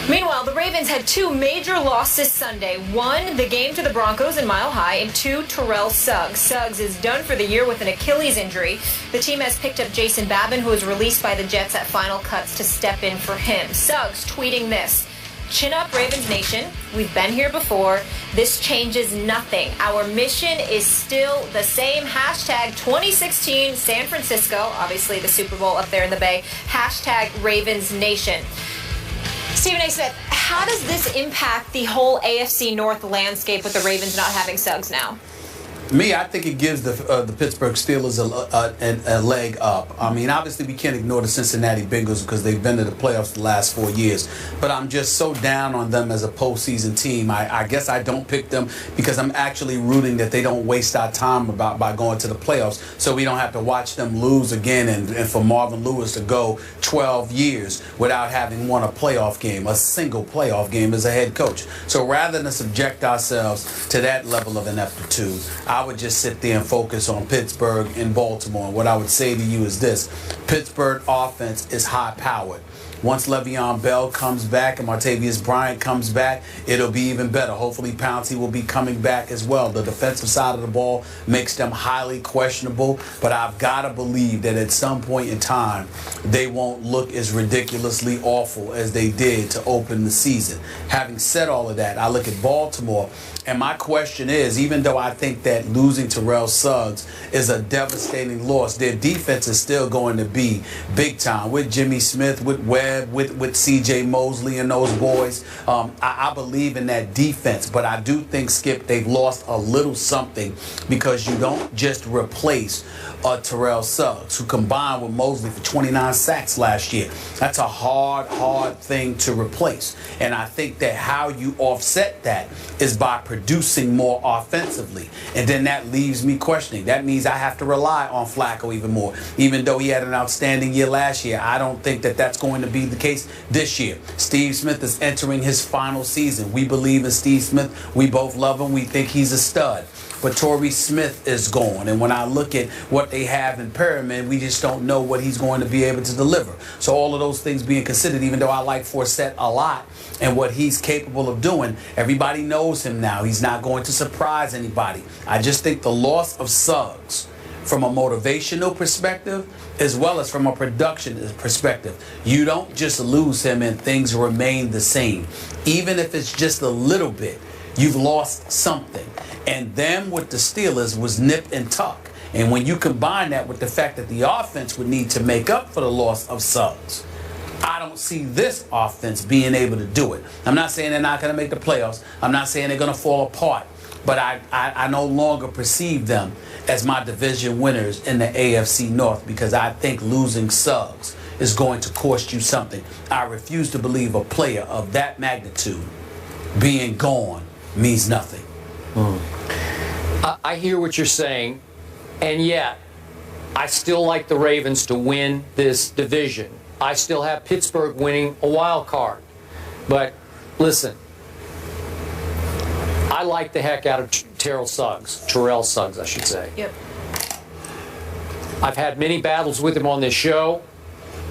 Meanwhile, the Ravens had two major losses Sunday. One, the game to the Broncos in Mile High, and two, Terrell Suggs. Suggs is done for the year with an Achilles injury. The team has picked up Jason Babin, who was released by the Jets at final cuts, to step in for him. Suggs tweeting this: "Chin up, Ravens Nation. We've been here before. This changes nothing. Our mission is still the same. Hashtag 2016 San Francisco." Obviously the Super Bowl up there in the Bay. Hashtag Ravens Nation. Stephen A. Smith, how does this impact the whole AFC North landscape with the Ravens not having Suggs now? I think it gives the Pittsburgh Steelers a leg up. I mean, obviously we can't ignore the Cincinnati Bengals because they've been to the playoffs the last 4 years. But I'm just so down on them as a postseason team. I guess I don't pick them because I'm actually rooting that they don't waste our time by going to the playoffs, so we don't have to watch them lose again and for Marvin Lewis to go 12 years without having won a playoff game, a single playoff game as a head coach. So rather than subject ourselves to that level of ineptitude, I would just sit there and focus on Pittsburgh and Baltimore. And what I would say to you is this: Pittsburgh offense is high-powered. Once Le'Veon Bell comes back and Martavius Bryant comes back, it'll be even better. Hopefully Pouncey will be coming back as well. The defensive side of the ball makes them highly questionable, but I've got to believe that at some point in time, they won't look as ridiculously awful as they did to open the season. Having said all of that, I look at Baltimore, and my question is, even though I think that losing Terrell Suggs is a devastating loss, their defense is still going to be big time with Jimmy Smith, with Webb, with C.J. Mosley and those boys. I believe in that defense, but I do think, Skip, they've lost a little something because you don't just replace Terrell Suggs, who combined with Mosley for 29 sacks last year. That's a hard thing to replace. And I think that how you offset that is by producing more offensively. And then that leaves me questioning. That means I have to rely on Flacco even more. Even though he had an outstanding year last year, I don't think that that's going to be the case this year. Steve Smith is entering his final season. We believe in Steve Smith. We both love him. We think he's a stud. But Torrey Smith is gone. And when I look at what they have in Perriman, we just don't know what he's going to be able to deliver. So all of those things being considered, even though I like Forsett a lot and what he's capable of doing, everybody knows him now. He's not going to surprise anybody. I just think the loss of Suggs, from a motivational perspective as well as from a production perspective, you don't just lose him and things remain the same. Even if it's just a little bit, you've lost something. And them with the Steelers was nip and tuck. And when you combine that with the fact that the offense would need to make up for the loss of Suggs, I don't see this offense being able to do it. I'm not saying they're not going to make the playoffs. I'm not saying they're going to fall apart. But I no longer perceive them as my division winners in the AFC North because I think losing Suggs is going to cost you something. I refuse to believe a player of that magnitude being gone means nothing. I hear what you're saying, and yet I still like the Ravens to win this division. I still have Pittsburgh winning a wild card. But listen, I like the heck out of Terrell Suggs, I should say. Yep. I've had many battles with him on this show,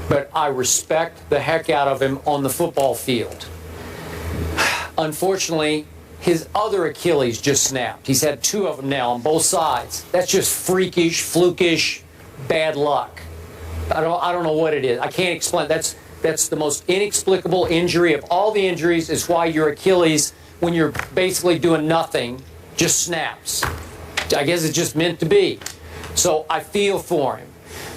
but I respect the heck out of him on the football field. Unfortunately, his other Achilles just snapped. He's had two of them now on both sides. That's just freakish, flukish, bad luck. I don't know what it is. I can't explain. That's the most inexplicable injury of all the injuries. Is why your Achilles, when you're basically doing nothing, just snaps. I guess it's just meant to be. So I feel for him.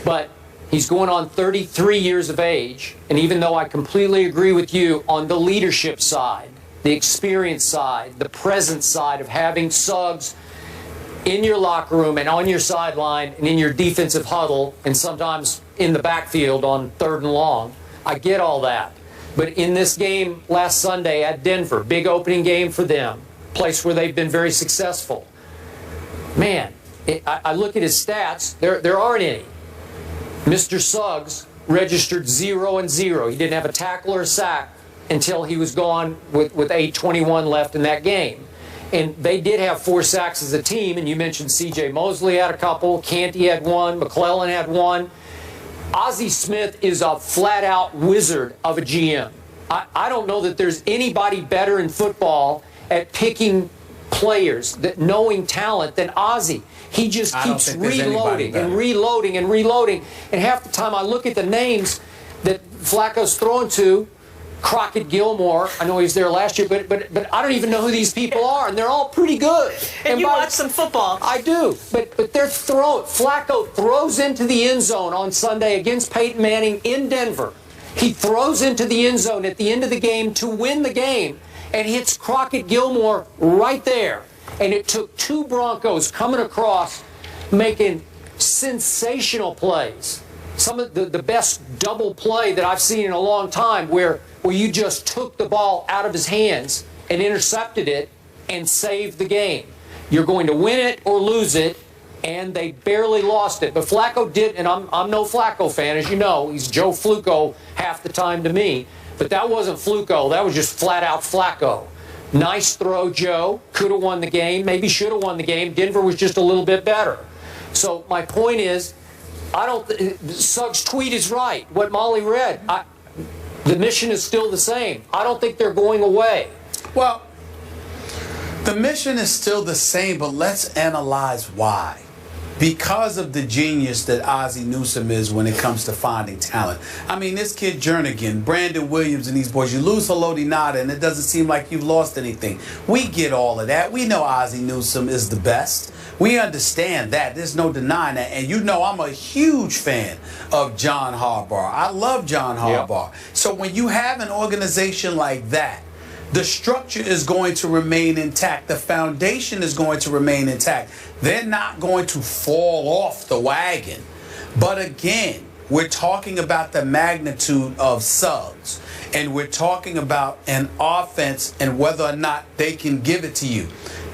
But he's going on 33 years of age, and even though I completely agree with you on the leadership side, the experience side, the present side of having Suggs in your locker room and on your sideline and in your defensive huddle and sometimes in the backfield on 3rd and long, I get all that. But in this game last Sunday at Denver, big opening game for them, place where they've been very successful. Man, I look at his stats, there aren't any. Mr. Suggs registered 0-0. He didn't have a tackle or a sack until he was gone with 8:21 left in that game. And they did have 4 sacks as a team, and you mentioned C.J. Mosley had a couple, Canty had one, McClellan had one. Ozzie Smith is a flat-out wizard of a GM. I don't know that there's anybody better in football at picking players, that knowing talent, than Ozzie. He just keeps reloading and reloading and reloading. And half the time I look at the names that Flacco's throwing to, Crockett Gilmore, I know he was there last year, but I don't even know who these people are, and they're all pretty good. And you watch some football. I do, but they're throwing. Flacco throws into the end zone on Sunday against Peyton Manning in Denver. He throws into the end zone at the end of the game to win the game and hits Crockett Gilmore right there. And it took two Broncos coming across making sensational plays. Some of the best double play that I've seen in a long time where you just took the ball out of his hands and intercepted it and saved the game. You're going to win it or lose it, and they barely lost it. But Flacco did, and I'm no Flacco fan, as you know. He's Joe Fluco half the time to me. But that wasn't Fluco. That was just flat-out Flacco. Nice throw, Joe. Could have won the game. Maybe should have won the game. Denver was just a little bit better. So my point is, Suggs' tweet is right. What Molly read, the mission is still the same. I don't think they're going away. Well, the mission is still the same, but let's analyze why. Because of the genius that Ozzie Newsome is when it comes to finding talent. I mean, this kid Jernigan, Brandon Williams, and these boys, you lose Haloti Nada, and it doesn't seem like you've lost anything. We get all of that. We know Ozzie Newsome is the best. We understand that. There's no denying that. And you know I'm a huge fan of John Harbaugh. I love John Harbaugh. Yep. So when you have an organization like that, the structure is going to remain intact. The foundation is going to remain intact. They're not going to fall off the wagon. But again, we're talking about the magnitude of Suggs. And we're talking about an offense and whether or not they can give it to you.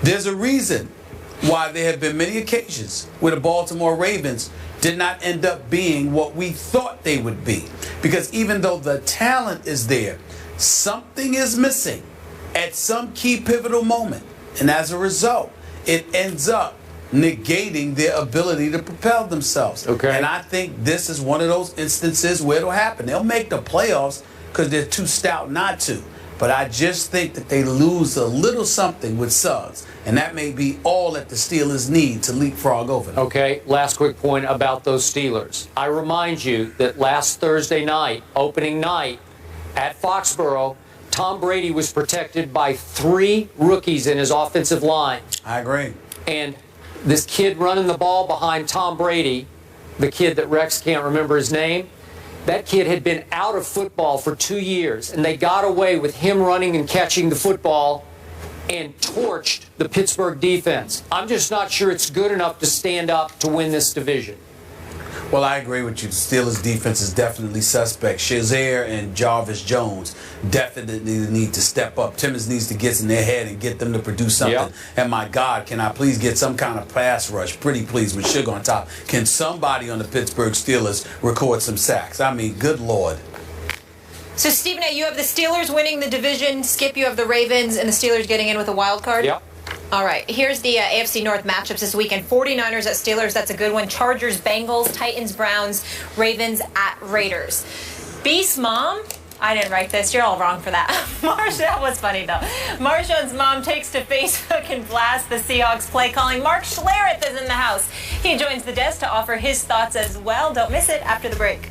There's a reason why there have been many occasions where the Baltimore Ravens did not end up being what we thought they would be. Because even though the talent is there, something is missing at some key pivotal moment. And as a result, it ends up negating their ability to propel themselves. Okay. And I think this is one of those instances where it'll happen. They'll make the playoffs because they're too stout not to. But I just think that they lose a little something with Suggs. And that may be all that the Steelers need to leapfrog over them. Okay, last quick point about those Steelers. I remind you that last Thursday night, opening night, at Foxborough, Tom Brady was protected by 3 rookies in his offensive line. I agree. And this kid running the ball behind Tom Brady, the kid that Rex can't remember his name, that kid had been out of football for 2 years, and they got away with him running and catching the football and torched the Pittsburgh defense. I'm just not sure it's good enough to stand up to win this division. Well, I agree with you. The Steelers' defense is definitely suspect. Shazier and Jarvis Jones definitely need to step up. Timmons needs to get in their head and get them to produce something. Yep. And my God, can I please get some kind of pass rush? Pretty please, with Sugar on top. Can somebody on the Pittsburgh Steelers record some sacks? I mean, good Lord. So, Stephen A., you have the Steelers winning the division. Skip, you have the Ravens and the Steelers getting in with a wild card? Yep. All right, here's the AFC North matchups this weekend. 49ers at Steelers, that's a good one. Chargers, Bengals, Titans, Browns, Ravens at Raiders. Beast Mom, I didn't write this. You're all wrong for that. That was funny, though. Marshawn's mom takes to Facebook and blasts the Seahawks play calling. Mark Schlereth is in the house. He joins the desk to offer his thoughts as well. Don't miss it after the break.